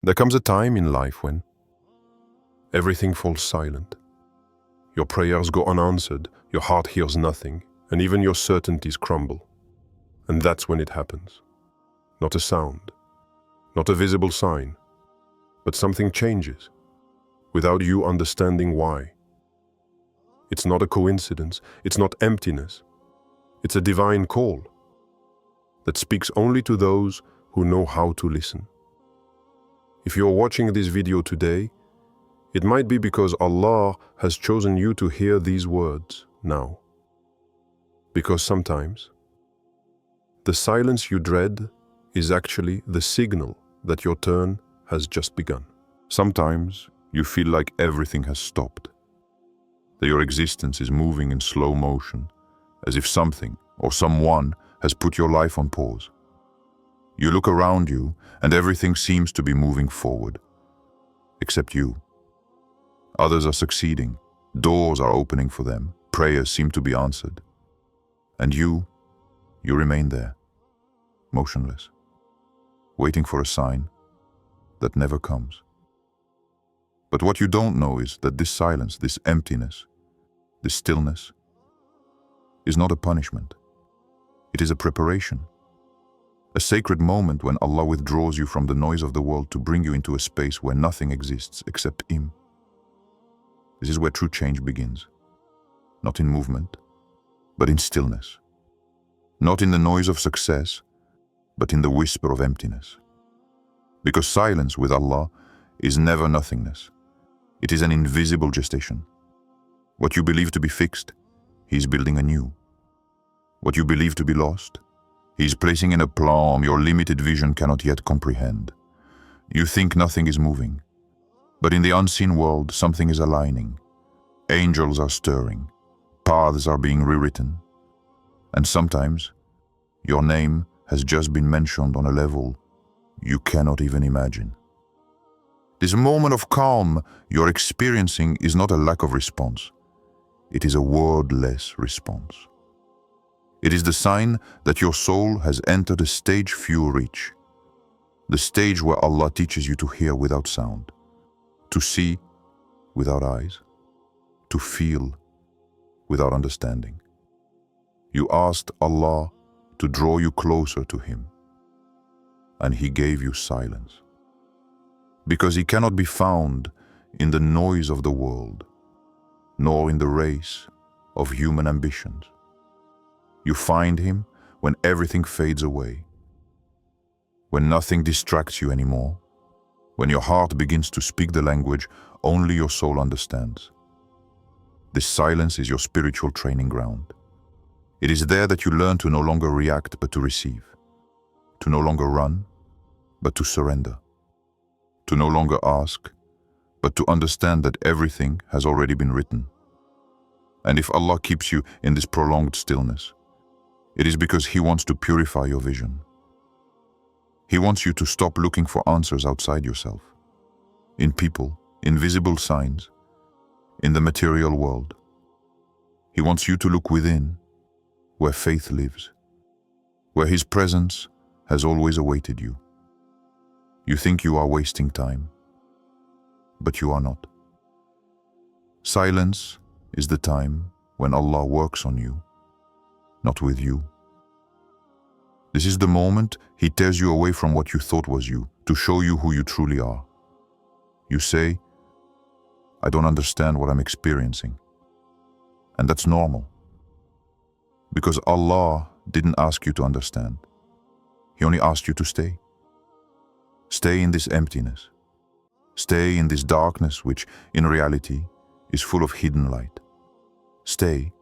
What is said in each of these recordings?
There comes a time in life when everything falls silent. Your prayers go unanswered, your heart hears nothing, and even your certainties crumble. And that's when it happens. Not a sound, not a visible sign, but something changes, without you understanding why. It's not a coincidence, it's not emptiness. It's a divine call that speaks only to those who know how to listen. If you're watching this video today, it might be because Allah has chosen you to hear these words now. Because sometimes, the silence you dread is actually the signal that your turn has just begun. Sometimes you feel like everything has stopped, that your existence is moving in slow motion, as if something or someone has put your life on pause. You look around you and everything seems to be moving forward, except you. Others are succeeding, doors are opening for them, prayers seem to be answered. And you remain there, motionless, waiting for a sign that never comes. But what you don't know is that this silence, this emptiness, this stillness, is not a punishment. It is a preparation. A sacred moment when Allah withdraws you from the noise of the world to bring you into a space where nothing exists except Him. This is where true change begins. Not in movement, but in stillness. Not in the noise of success, but in the whisper of emptiness. Because silence with Allah is never nothingness. It is an invisible gestation. What you believe to be fixed, He is building anew. What you believe to be lost, He is placing in a plum your limited vision cannot yet comprehend. You think nothing is moving, but in the unseen world something is aligning. Angels are stirring, paths are being rewritten, and sometimes your name has just been mentioned on a level you cannot even imagine. This moment of calm you're experiencing is not a lack of response. It is a wordless response. It is the sign that your soul has entered a stage few reach, the stage where Allah teaches you to hear without sound, to see without eyes, to feel without understanding. You asked Allah to draw you closer to Him, and He gave you silence. Because He cannot be found in the noise of the world, nor in the race of human ambitions. You find Him when everything fades away, when nothing distracts you anymore, when your heart begins to speak the language only your soul understands. This silence is your spiritual training ground. It is there that you learn to no longer react but to receive, to no longer run but to surrender, to no longer ask but to understand that everything has already been written. And if Allah keeps you in this prolonged stillness, it is because He wants to purify your vision. He wants you to stop looking for answers outside yourself, in people, in visible signs, in the material world. He wants you to look within, where faith lives, where His presence has always awaited you. You think you are wasting time, but you are not. Silence is the time when Allah works on you, not with you. This is the moment He tears you away from what you thought was you, to show you who you truly are. You say, I don't understand what I'm experiencing. And that's normal. Because Allah didn't ask you to understand. He only asked you to stay. Stay in this emptiness. Stay in this darkness which, in reality, is full of hidden light. Stay,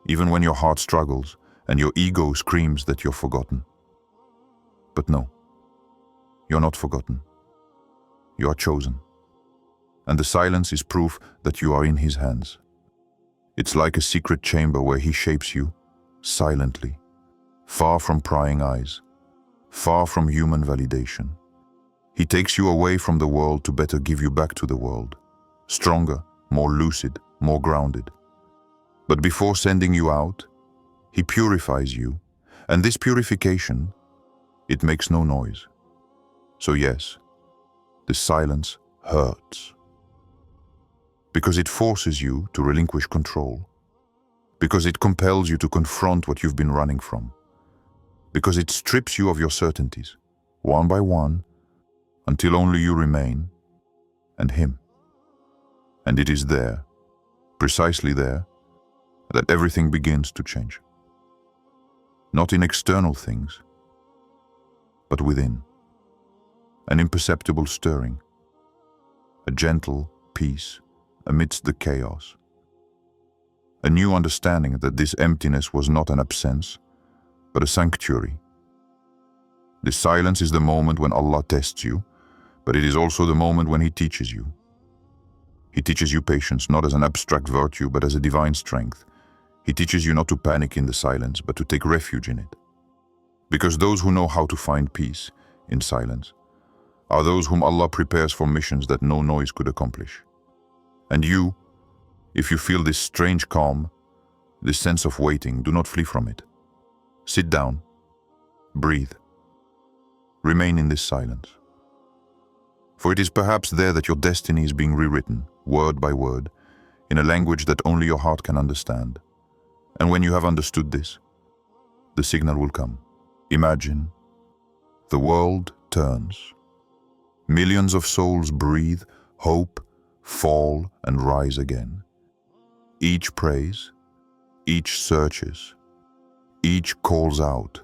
even when your heart struggles and your ego screams that you're forgotten. But no, you're not forgotten. You are chosen. And the silence is proof that you are in His hands. It's like a secret chamber where He shapes you, silently, far from prying eyes, far from human validation. He takes you away from the world to better give you back to the world, stronger, more lucid, more grounded. But before sending you out, He purifies you, and this purification, it makes no noise. So yes, This silence hurts. Because it forces you to relinquish control. Because it compels you to confront what you've been running from. Because it strips you of your certainties, one by one, until only you remain, and him. And it is there, precisely there, that everything begins to change. Not in external things, but within. An imperceptible stirring, a gentle peace amidst the chaos. A new understanding that this emptiness was not an absence, but a sanctuary. This silence is the moment when Allah tests you, but it is also the moment when He teaches you. He teaches you patience, not as an abstract virtue, but as a divine strength. He teaches you not to panic in the silence, but to take refuge in it. Because those who know how to find peace in silence are those whom Allah prepares for missions that no noise could accomplish. And you, if you feel this strange calm, this sense of waiting, do not flee from it. Sit down, breathe, remain in this silence. For it is perhaps there that your destiny is being rewritten, word by word, in a language that only your heart can understand. And when you have understood this, the signal will come. Imagine, the world turns. Millions of souls breathe, hope, fall, and rise again. Each prays, each searches, each calls out.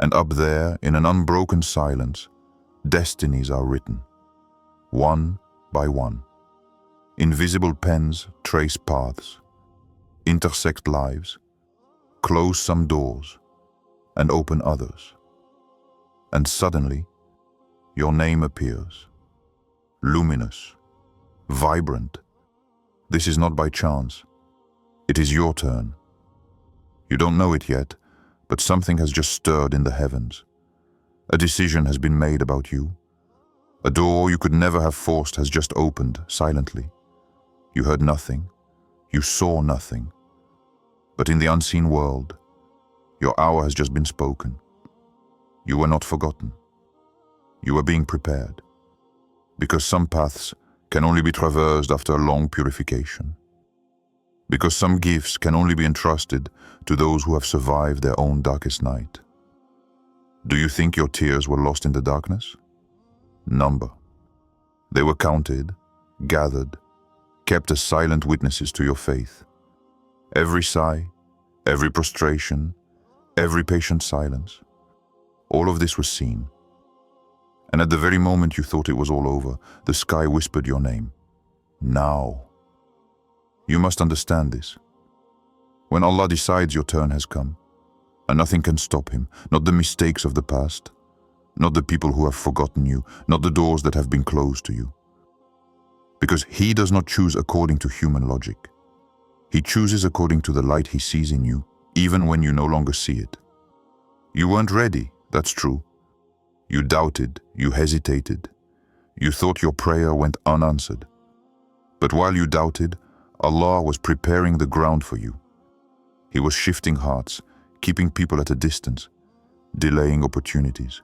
And up there, in an unbroken silence, destinies are written, one by one. Invisible pens trace paths, intersect lives, close some doors, and open others. And suddenly, your name appears, luminous, vibrant. This is not by chance. It is your turn. You don't know it yet, but something has just stirred in the heavens. A decision has been made about you. A door you could never have forced has just opened silently. You heard nothing. You saw nothing. But in the unseen world, your hour has just been spoken. You were not forgotten. You were being prepared. Because some paths can only be traversed after a long purification. Because some gifts can only be entrusted to those who have survived their own darkest night. Do you think your tears were lost in the darkness? Number. They were counted, gathered, kept as silent witnesses to your faith. Every sigh, every prostration, every patient silence, all of this was seen. And at the very moment you thought it was all over, the sky whispered your name. Now. You must understand this. When Allah decides your turn has come, and nothing can stop Him, not the mistakes of the past, not the people who have forgotten you, not the doors that have been closed to you. Because He does not choose according to human logic. He chooses according to the light He sees in you, even when you no longer see it. You weren't ready, that's true. You doubted, you hesitated. You thought your prayer went unanswered. But while you doubted, Allah was preparing the ground for you. He was shifting hearts, keeping people at a distance, delaying opportunities.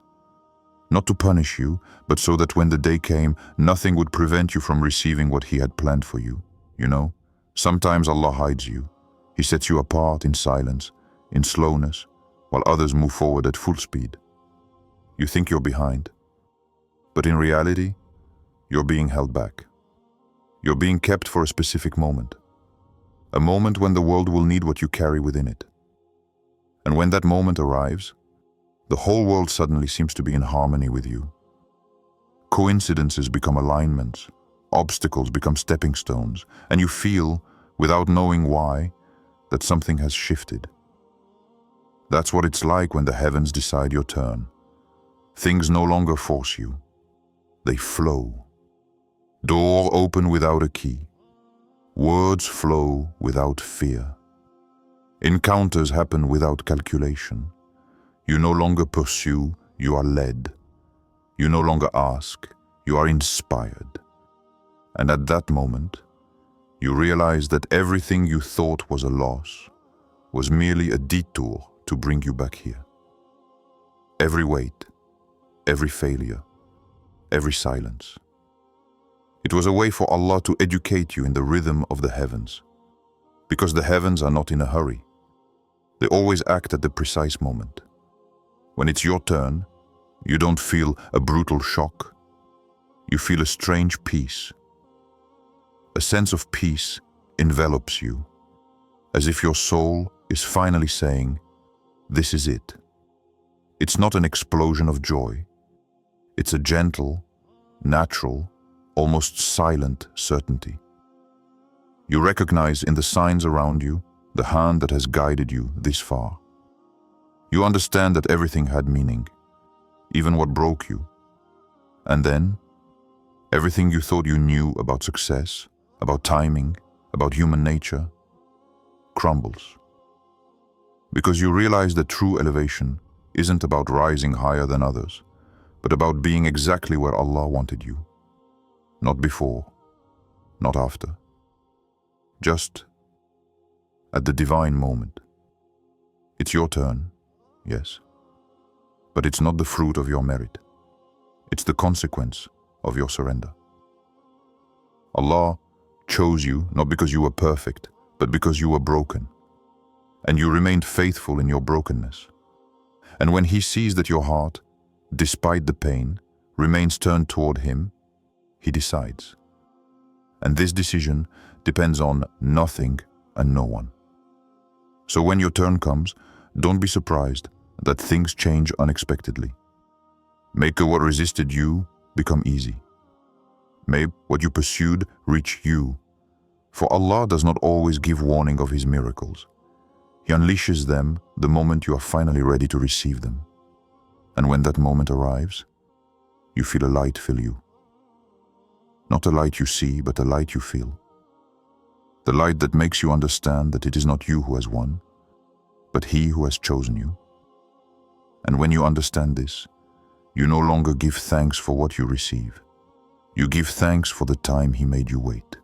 Not to punish you, but so that when the day came, nothing would prevent you from receiving what He had planned for you. You know, sometimes Allah hides you. He sets you apart in silence, in slowness, while others move forward at full speed. You think you're behind, but in reality, you're being held back. You're being kept for a specific moment. A moment when the world will need what you carry within it. And when that moment arrives, the whole world suddenly seems to be in harmony with you. Coincidences become alignments, obstacles become stepping stones, and you feel, without knowing why, that something has shifted. That's what it's like when the heavens decide your turn. Things no longer force you. They flow. Door open without a key. Words flow without fear. Encounters happen without calculation. You no longer pursue, you are led. You no longer ask, you are inspired. And at that moment, you realize that everything you thought was a loss was merely a detour to bring you back here. Every wait, every failure, every silence. It was a way for Allah to educate you in the rhythm of the heavens. Because the heavens are not in a hurry. They always act at the precise moment. When it's your turn, you don't feel a brutal shock. You feel a strange peace. A sense of peace envelops you, as if your soul is finally saying, "This is it." It's not an explosion of joy. It's a gentle, natural, almost silent certainty. You recognize in the signs around you the hand that has guided you this far. You understand that everything had meaning, even what broke you. And then, everything you thought you knew about success, about timing, about human nature, crumbles. Because you realize that true elevation isn't about rising higher than others, but about being exactly where Allah wanted you. Not before, not after. Just at the divine moment. It's your turn, yes. But it's not the fruit of your merit. It's the consequence of your surrender. Allah chose you not because you were perfect, but because you were broken. And you remained faithful in your brokenness. And when He sees that your heart, despite the pain, remains turned toward Him, He decides. And this decision depends on nothing and no one. So when your turn comes, don't be surprised that things change unexpectedly. Make what resisted you become easy. May what you pursued reach you. For Allah does not always give warning of His miracles. He unleashes them the moment you are finally ready to receive them. And when that moment arrives, you feel a light fill you. Not a light you see, but a light you feel. The light that makes you understand that it is not you who has won, but He who has chosen you. And when you understand this, you no longer give thanks for what you receive. You give thanks for the time He made you wait.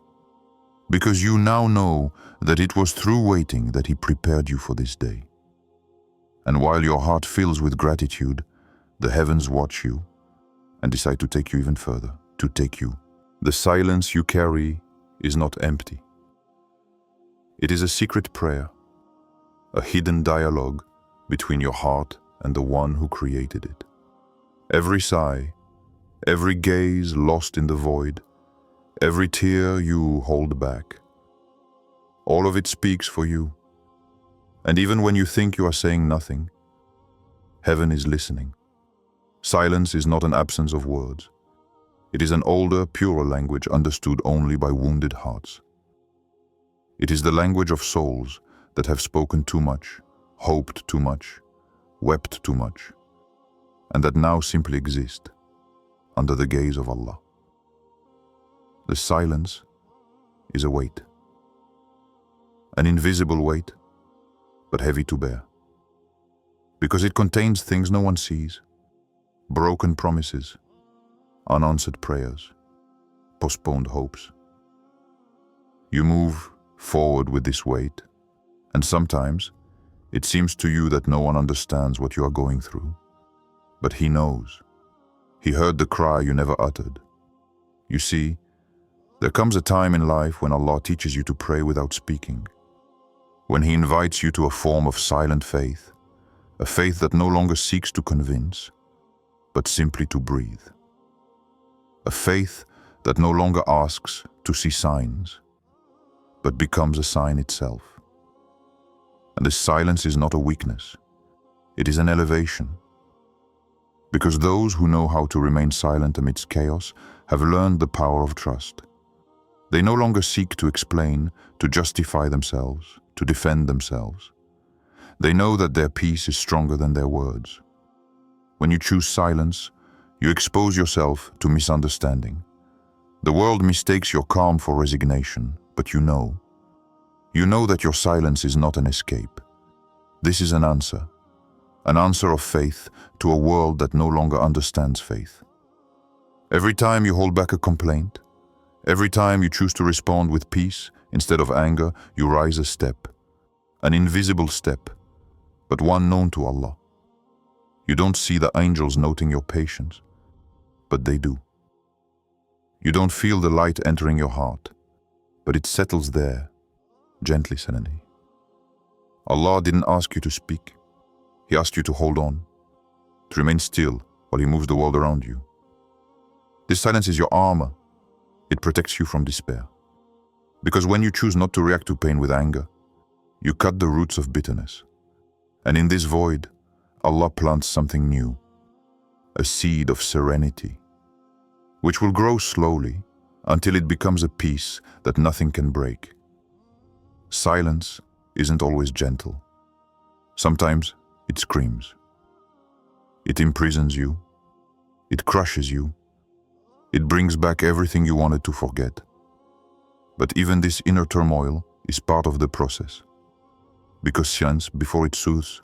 Because you now know that it was through waiting that He prepared you for this day. And while your heart fills with gratitude, the heavens watch you and decide to take you even further, to take you. The silence you carry is not empty. It is a secret prayer, a hidden dialogue between your heart and the One who created it. Every sigh, every gaze lost in the void, every tear you hold back, all of it speaks for you. And even when you think you are saying nothing, heaven is listening. Silence is not an absence of words. It is an older, purer language understood only by wounded hearts. It is the language of souls that have spoken too much, hoped too much, wept too much, and that now simply exist under the gaze of Allah. The silence is a weight, an invisible weight, but heavy to bear, because it contains things no one sees, broken promises, unanswered prayers, postponed hopes. You move forward with this weight, and sometimes it seems to you that no one understands what you are going through. But He knows. He heard the cry you never uttered. You see, there comes a time in life when Allah teaches you to pray without speaking, when He invites you to a form of silent faith, a faith that no longer seeks to convince, but simply to breathe. A faith that no longer asks to see signs, but becomes a sign itself. And this silence is not a weakness, it is an elevation. Because those who know how to remain silent amidst chaos have learned the power of trust. They no longer seek to explain, to justify themselves, to defend themselves. They know that their peace is stronger than their words. When you choose silence, you expose yourself to misunderstanding. The world mistakes your calm for resignation, but you know that your silence is not an escape. This is an answer of faith to a world that no longer understands faith. Every time you hold back a complaint, every time you choose to respond with peace instead of anger, you rise a step, an invisible step, but one known to Allah. You don't see the angels noting your patience, but they do. You don't feel the light entering your heart, but it settles there, gently suddenly. Allah didn't ask you to speak. He asked you to hold on, to remain still while He moves the world around you. This silence is your armor. It protects you from despair. Because when you choose not to react to pain with anger, you cut the roots of bitterness. And in this void, Allah plants something new, a seed of serenity, which will grow slowly until it becomes a peace that nothing can break. Silence isn't always gentle. Sometimes it screams. It imprisons you. It crushes you. It brings back everything you wanted to forget. But even this inner turmoil is part of the process, because silence, before it soothes,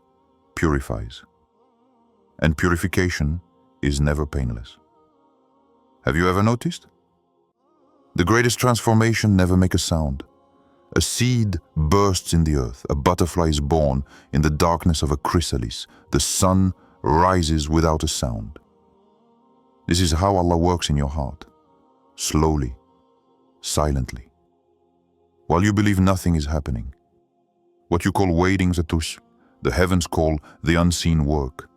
purifies. And purification is never painless. Have you ever noticed? The greatest transformation never makes a sound. A seed bursts in the earth, a butterfly is born in the darkness of a chrysalis, the sun rises without a sound. This is how Allah works in your heart, slowly, silently. While you believe nothing is happening. What you call waiting, Zatush, the heavens call the unseen work.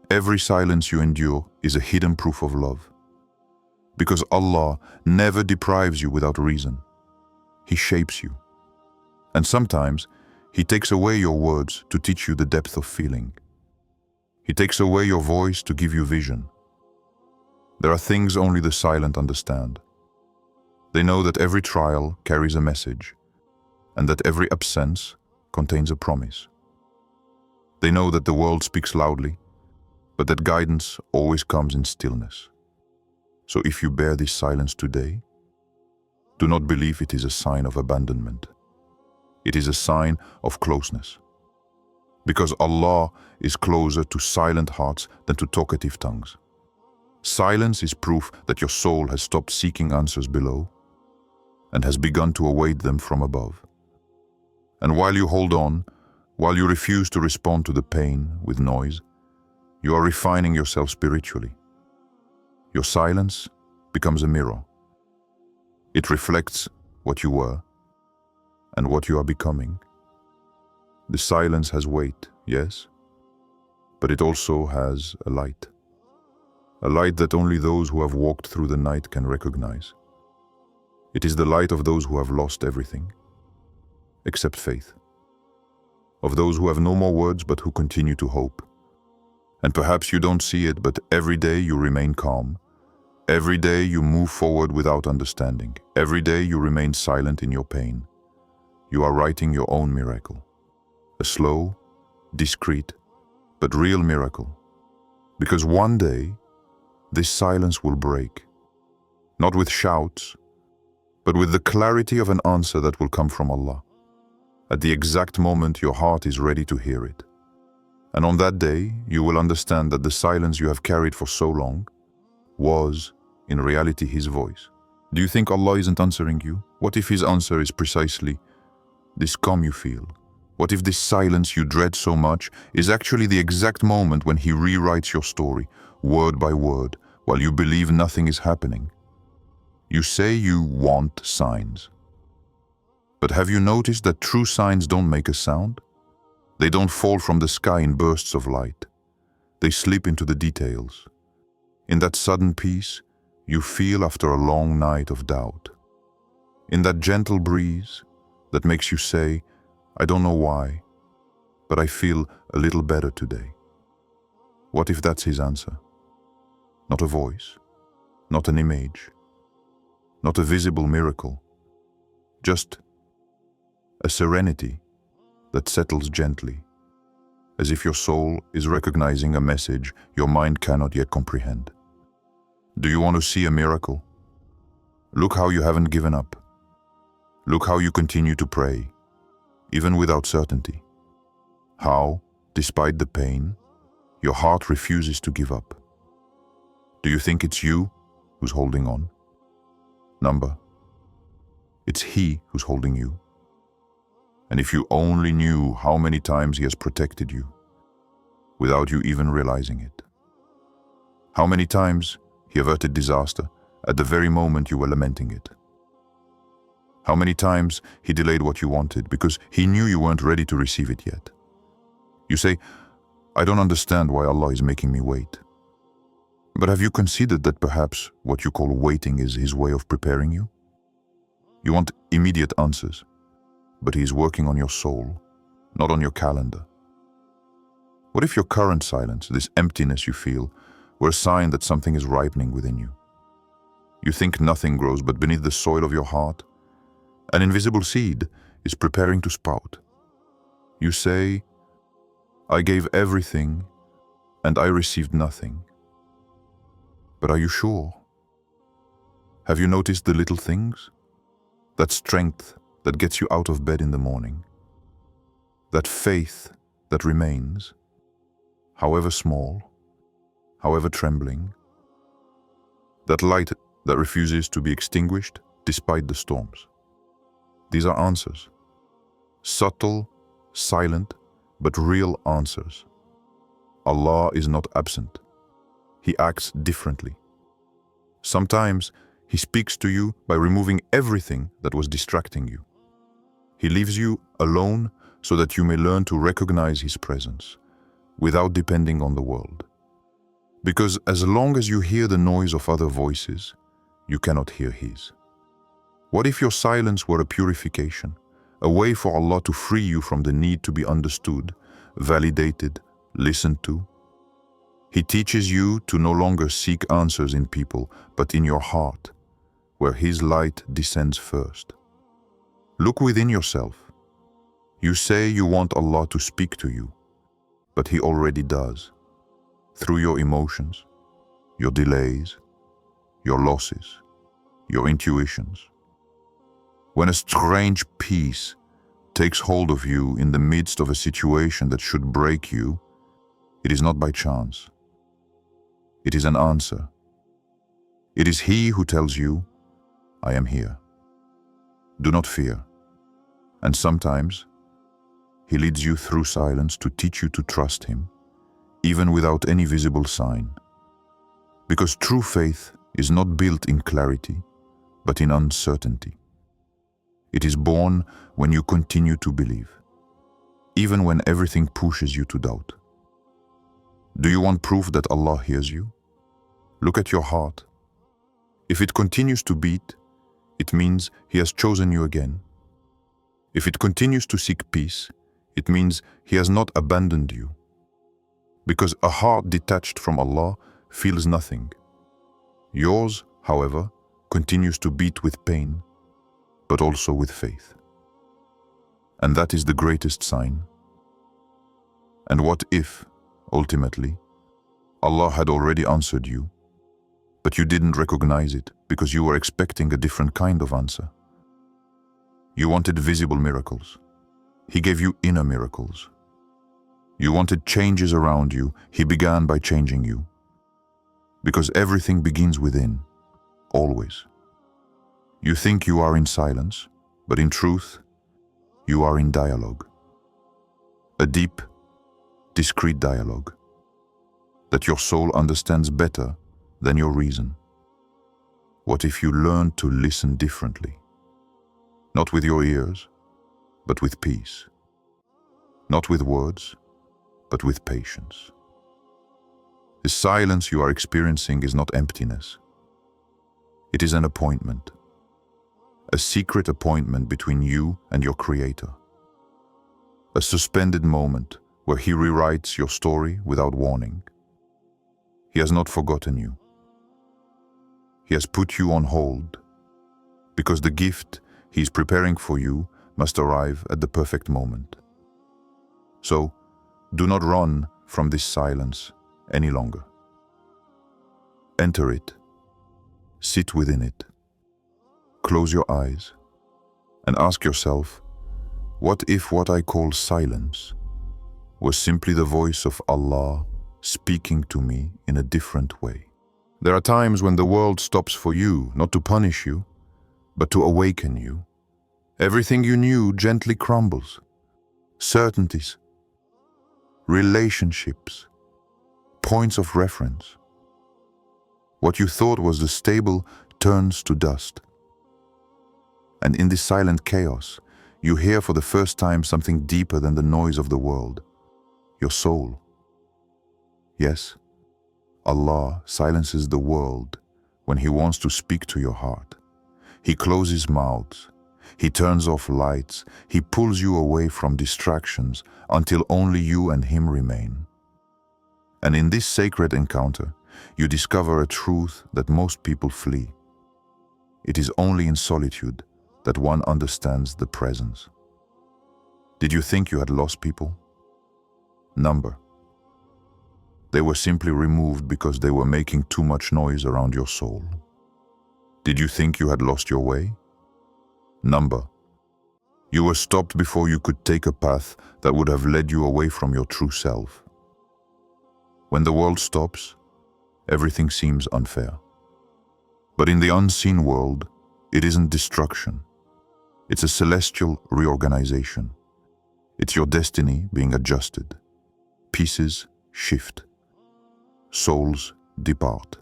Every silence you endure is a hidden proof of love. Because Allah never deprives you without reason. He shapes you. And sometimes He takes away your words to teach you the depth of feeling. He takes away your voice to give you vision. There are things only the silent understand. They know that every trial carries a message, and that every absence contains a promise. They know that the world speaks loudly, but that guidance always comes in stillness. So if you bear this silence today, do not believe it is a sign of abandonment. It is a sign of closeness. Because Allah is closer to silent hearts than to talkative tongues. Silence is proof that your soul has stopped seeking answers below and has begun to await them from above. And while you hold on, while you refuse to respond to the pain with noise, you are refining yourself spiritually. Your silence becomes a mirror. It reflects what you were and what you are becoming. The silence has weight, yes, but it also has a light. A light that only those who have walked through the night can recognize. It is the light of those who have lost everything, except faith. Of those who have no more words but who continue to hope. And perhaps you don't see it, but every day you remain calm. Every day you move forward without understanding. Every day you remain silent in your pain. You are writing your own miracle. A slow, discreet, but real miracle. Because one day, this silence will break. Not with shouts, but with the clarity of an answer that will come from Allah. At the exact moment your heart is ready to hear it. And on that day, you will understand that the silence you have carried for so long was, in reality, His voice. Do you think Allah isn't answering you? What if His answer is precisely this calm you feel? What if this silence you dread so much is actually the exact moment when He rewrites your story, word by word, while you believe nothing is happening? You say you want signs. But have you noticed that true signs don't make a sound? They don't fall from the sky in bursts of light. They slip into the details. In that sudden peace you feel after a long night of doubt. In that gentle breeze that makes you say, I don't know why, but I feel a little better today. What if that's His answer? Not a voice, not an image, not a visible miracle, just a serenity that settles gently, as if your soul is recognizing a message your mind cannot yet comprehend. Do you want to see a miracle? Look how you haven't given up. Look how you continue to pray, even without certainty. How, despite the pain, your heart refuses to give up. Do you think it's you who's holding on? Number, it's He who's holding you. And if you only knew how many times He has protected you, without you even realizing it. How many times He averted disaster at the very moment you were lamenting it? How many times he delayed what you wanted because he knew you weren't ready to receive it yet? You say, I don't understand why Allah is making me wait. But have you considered that perhaps what you call waiting is His way of preparing you? You want immediate answers, but He is working on your soul, not on your calendar. What if your current silence, this emptiness you feel, were a sign that something is ripening within you? You think nothing grows, but beneath the soil of your heart, an invisible seed is preparing to sprout. You say, I gave everything and I received nothing. But are you sure? Have you noticed the little things? That strength that gets you out of bed in the morning. That faith that remains, however small, however trembling. That light that refuses to be extinguished despite the storms. These are answers. Subtle, silent, but real answers. Allah is not absent. He acts differently. Sometimes He speaks to you by removing everything that was distracting you. He leaves you alone so that you may learn to recognize His presence without depending on the world. Because as long as you hear the noise of other voices, you cannot hear His. What if your silence were a purification, a way for Allah to free you from the need to be understood, validated, listened to? He teaches you to no longer seek answers in people, but in your heart, where His light descends first. Look within yourself. You say you want Allah to speak to you, but He already does, through your emotions, your delays, your losses, your intuitions. When a strange peace takes hold of you in the midst of a situation that should break you, it is not by chance. It is an answer. It is He who tells you, I am here. Do not fear. And sometimes He leads you through silence to teach you to trust Him, even without any visible sign. Because true faith is not built in clarity, but in uncertainty. It is born when you continue to believe, even when everything pushes you to doubt. Do you want proof that Allah hears you? Look at your heart. If it continues to beat, it means He has chosen you again. If it continues to seek peace, it means He has not abandoned you. Because a heart detached from Allah feels nothing. Yours, however, continues to beat with pain, but also with faith. And that is the greatest sign. And what if, ultimately, Allah had already answered you, but you didn't recognize it because you were expecting a different kind of answer? You wanted visible miracles. He gave you inner miracles. You wanted changes around you. He began by changing you. Because everything begins within, always. You think you are in silence, but in truth, you are in dialogue. A deep, discreet dialogue that your soul understands better than your reason. What if you learned to listen differently? Not with your ears, but with peace. Not with words, but with patience. The silence you are experiencing is not emptiness. It is an appointment. A secret appointment between you and your Creator. A suspended moment where He rewrites your story without warning. He has not forgotten you. He has put you on hold because the gift He is preparing for you must arrive at the perfect moment. So, do not run from this silence any longer. Enter it. Sit within it. Close your eyes and ask yourself, what if what I call silence was simply the voice of Allah speaking to me in a different way? There are times when the world stops for you, not to punish you, but to awaken you. Everything you knew gently crumbles. Certainties, relationships, points of reference. What you thought was the stable turns to dust. And in this silent chaos, you hear for the first time something deeper than the noise of the world, your soul. Yes, Allah silences the world when He wants to speak to your heart. He closes mouths, He turns off lights, He pulls you away from distractions until only you and Him remain. And in this sacred encounter, you discover a truth that most people flee. It is only in solitude that one understands the presence. Did you think you had lost people? Number. They were simply removed because they were making too much noise around your soul. Did you think you had lost your way? Number. You were stopped before you could take a path that would have led you away from your true self. When the world stops, everything seems unfair. But in the unseen world, it isn't destruction. It's a celestial reorganization. It's your destiny being adjusted. Pieces shift. Souls depart.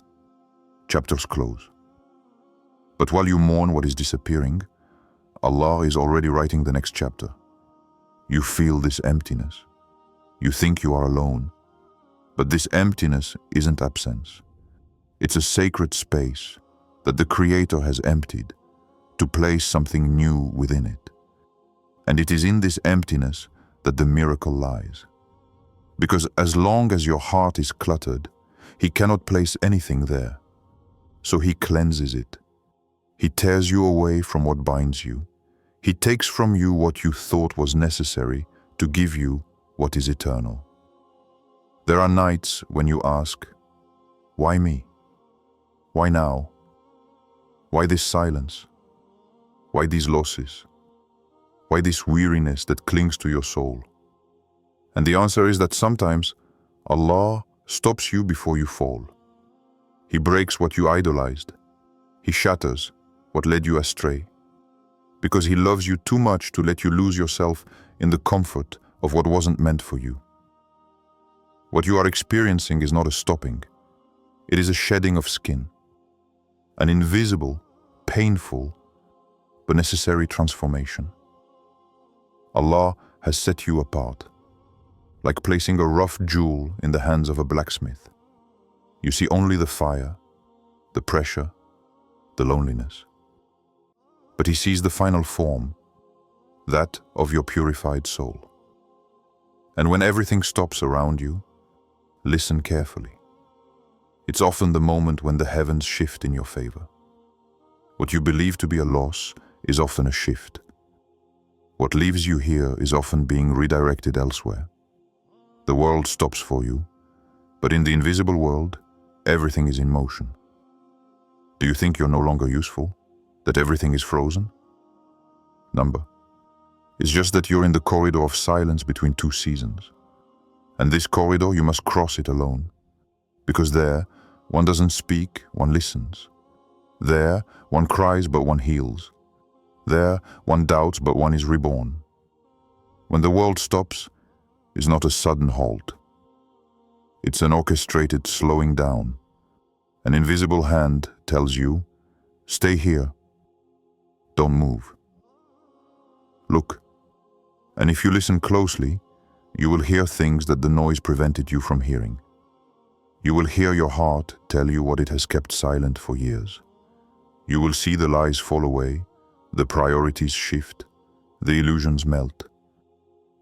Chapters close. But while you mourn what is disappearing, Allah is already writing the next chapter. You feel this emptiness. You think you are alone. But this emptiness isn't absence. It's a sacred space that the Creator has emptied to place something new within it. And it is in this emptiness that the miracle lies. Because as long as your heart is cluttered, He cannot place anything there. So He cleanses it. He tears you away from what binds you. He takes from you what you thought was necessary to give you what is eternal. There are nights when you ask, why me? Why now? Why this silence? Why these losses? Why this weariness that clings to your soul? And the answer is that sometimes Allah stops you before you fall. He breaks what you idolized. He shatters what led you astray. Because He loves you too much to let you lose yourself in the comfort of what wasn't meant for you. What you are experiencing is not a stopping. It is a shedding of skin. An invisible, painful, but necessary transformation. Allah has set you apart, like placing a rough jewel in the hands of a blacksmith. You see only the fire, the pressure, the loneliness. But He sees the final form, that of your purified soul. And when everything stops around you, listen carefully. It's often the moment when the heavens shift in your favor. What you believe to be a loss is often a shift. What leaves you here is often being redirected elsewhere. The world stops for you, but in the invisible world, everything is in motion. Do you think you're no longer useful? That everything is frozen? Number. It's just that you're in the corridor of silence between two seasons. And this corridor, you must cross it alone. Because there, one doesn't speak, one listens. There, one cries, but one heals. There, one doubts, but one is reborn. When the world stops, it's not a sudden halt. It's an orchestrated slowing down. An invisible hand tells you, stay here. Don't move. Look. And if you listen closely, you will hear things that the noise prevented you from hearing. You will hear your heart tell you what it has kept silent for years. You will see the lies fall away, the priorities shift, the illusions melt.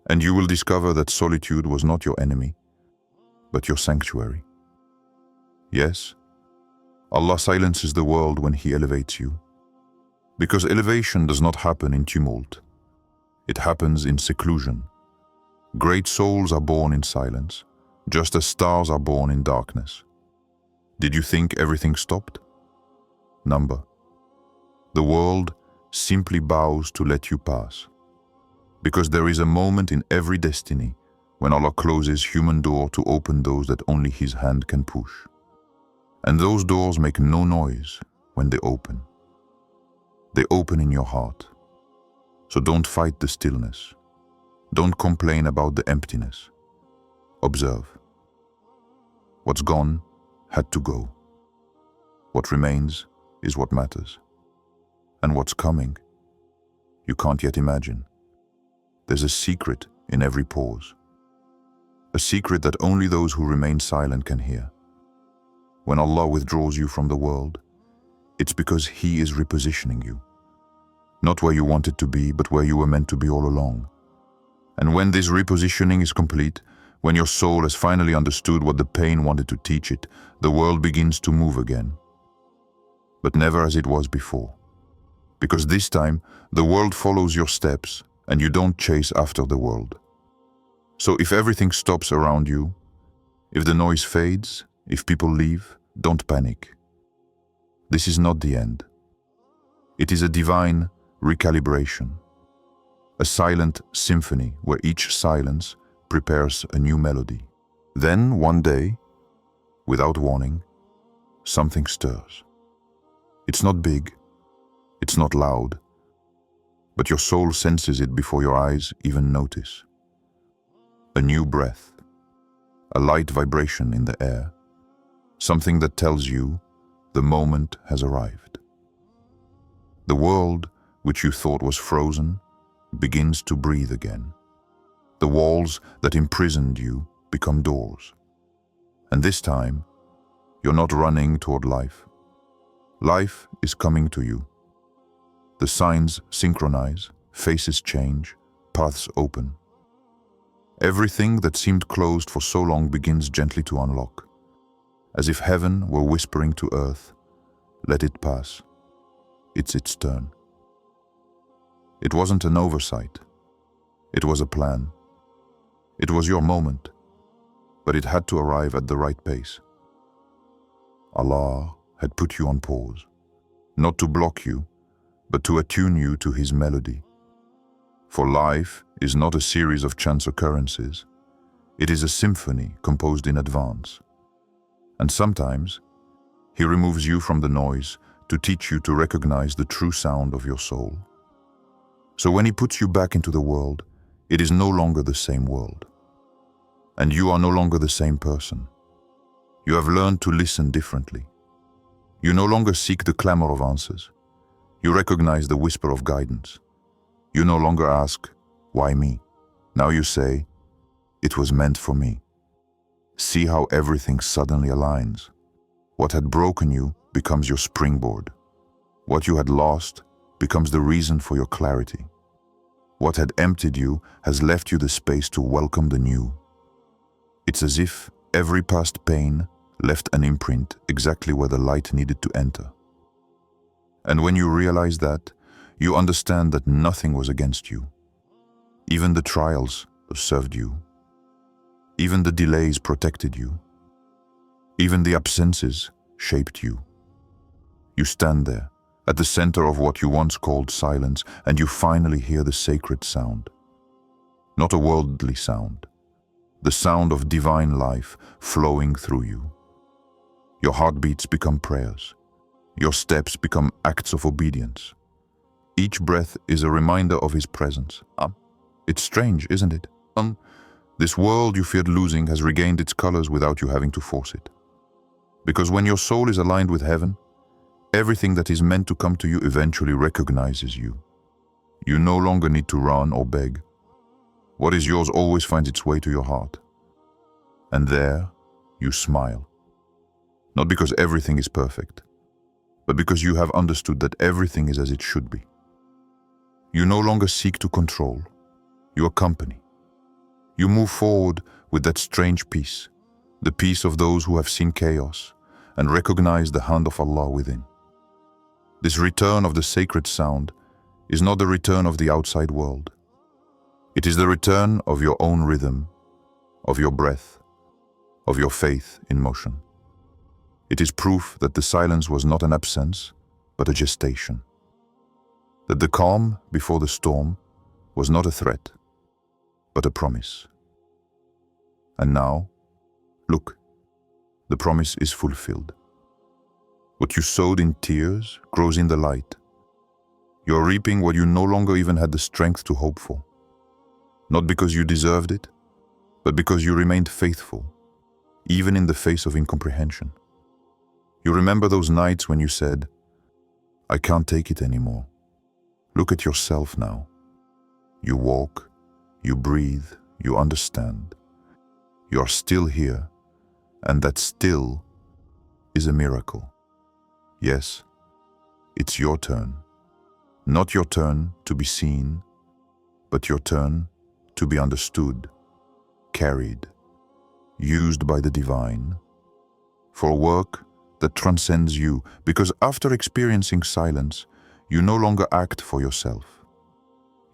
And you will discover that solitude was not your enemy, but your sanctuary. Yes, Allah silences the world when He elevates you. Because elevation does not happen in tumult. It happens in seclusion. Great souls are born in silence, just as stars are born in darkness. Did you think everything stopped? Number. The world simply bows to let you pass. Because there is a moment in every destiny when Allah closes human door to open those that only His hand can push. And those doors make no noise when they open. They open in your heart. So don't fight the stillness. Don't complain about the emptiness. Observe. What's gone had to go. What remains is what matters. And what's coming, you can't yet imagine. There's a secret in every pause. A secret that only those who remain silent can hear. When Allah withdraws you from the world, it's because He is repositioning you. Not where you wanted to be, but where you were meant to be all along. And when this repositioning is complete, when your soul has finally understood what the pain wanted to teach it, the world begins to move again. But never as it was before. Because this time, the world follows your steps, and you don't chase after the world. So if everything stops around you, if the noise fades, if people leave, don't panic. This is not the end. It is a divine recalibration, a silent symphony where each silence prepares a new melody. Then, one day, without warning, something stirs. It's not big, it's not loud, but your soul senses it before your eyes even notice. A new breath, a light vibration in the air, something that tells you the moment has arrived. The world, which you thought was frozen, begins to breathe again. The walls that imprisoned you become doors. And this time, you're not running toward life. Life is coming to you. The signs synchronize, faces change, paths open. Everything that seemed closed for so long begins gently to unlock, as if heaven were whispering to earth, "Let it pass. It's its turn." It wasn't an oversight. It was a plan. It was your moment, but it had to arrive at the right pace. Allah had put you on pause, not to block you, but to attune you to His melody. For life is not a series of chance occurrences. It is a symphony composed in advance. And sometimes, He removes you from the noise to teach you to recognize the true sound of your soul. So when He puts you back into the world, it is no longer the same world. And you are no longer the same person. You have learned to listen differently. You no longer seek the clamor of answers. You recognize the whisper of guidance. You no longer ask, "Why me?" Now you say, "It was meant for me." See how everything suddenly aligns. What had broken you becomes your springboard. What you had lost becomes the reason for your clarity. What had emptied you has left you the space to welcome the new. It's as if every past pain left an imprint exactly where the light needed to enter. And when you realize that, you understand that nothing was against you. Even the trials served you. Even the delays protected you. Even the absences shaped you. You stand there, at the center of what you once called silence, and you finally hear the sacred sound. Not a worldly sound. The sound of divine life flowing through you. Your heartbeats become prayers. Your steps become acts of obedience. Each breath is a reminder of His presence. It's strange, isn't it? This world you feared losing has regained its colors without you having to force it. Because when your soul is aligned with heaven, everything that is meant to come to you eventually recognizes you. You no longer need to run or beg. What is yours always finds its way to your heart. And there, you smile. Not because everything is perfect, but because you have understood that everything is as it should be. You no longer seek to control. You accompany. You move forward with that strange peace, the peace of those who have seen chaos and recognize the hand of Allah within. This return of the sacred sound is not the return of the outside world. It is the return of your own rhythm, of your breath, of your faith in motion. It is proof that the silence was not an absence, but a gestation. That the calm before the storm was not a threat, but a promise. And now, look, the promise is fulfilled. What you sowed in tears grows in the light. You are reaping what you no longer even had the strength to hope for. Not because you deserved it, but because you remained faithful, even in the face of incomprehension. You remember those nights when you said, I can't take it anymore. Look at yourself now. You walk, you breathe, you understand. You are still here, and that still is a miracle. Yes, it's your turn. Not your turn to be seen, but your turn to be understood, carried, used by the divine, for work that transcends you, because after experiencing silence, you no longer act for yourself.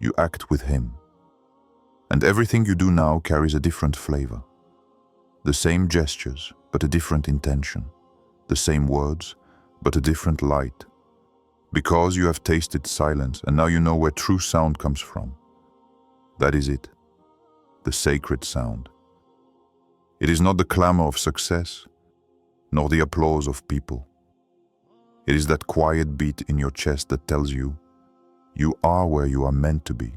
You act with Him. And everything you do now carries a different flavor. The same gestures, but a different intention. The same words, but a different light. Because you have tasted silence, and now you know where true sound comes from. That is it, the sacred sound. It is not the clamor of success, nor the applause of people. It is that quiet beat in your chest that tells you, you are where you are meant to be.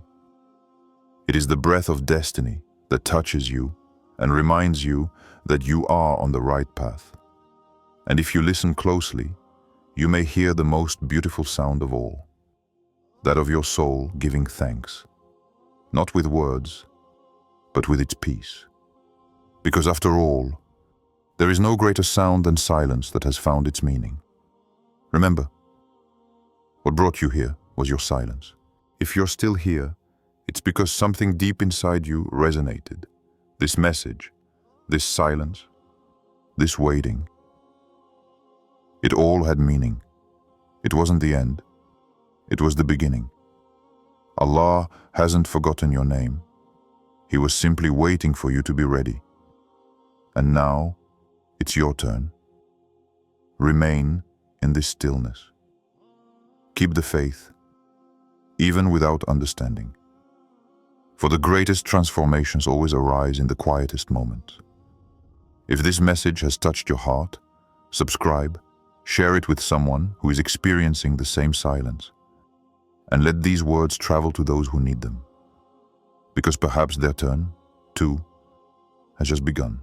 It is the breath of destiny that touches you and reminds you that you are on the right path. And if you listen closely, you may hear the most beautiful sound of all, that of your soul giving thanks, not with words, but with its peace. Because after all, there is no greater sound than silence that has found its meaning. Remember, what brought you here was your silence. If you're still here, it's because something deep inside you resonated. This message, this silence, this waiting. It all had meaning. It wasn't the end. It was the beginning. Allah hasn't forgotten your name. He was simply waiting for you to be ready. And now, it's your turn. Remain in this stillness. Keep the faith, even without understanding. For the greatest transformations always arise in the quietest moments. If this message has touched your heart, subscribe, share it with someone who is experiencing the same silence, and let these words travel to those who need them, because perhaps their turn, too, has just begun.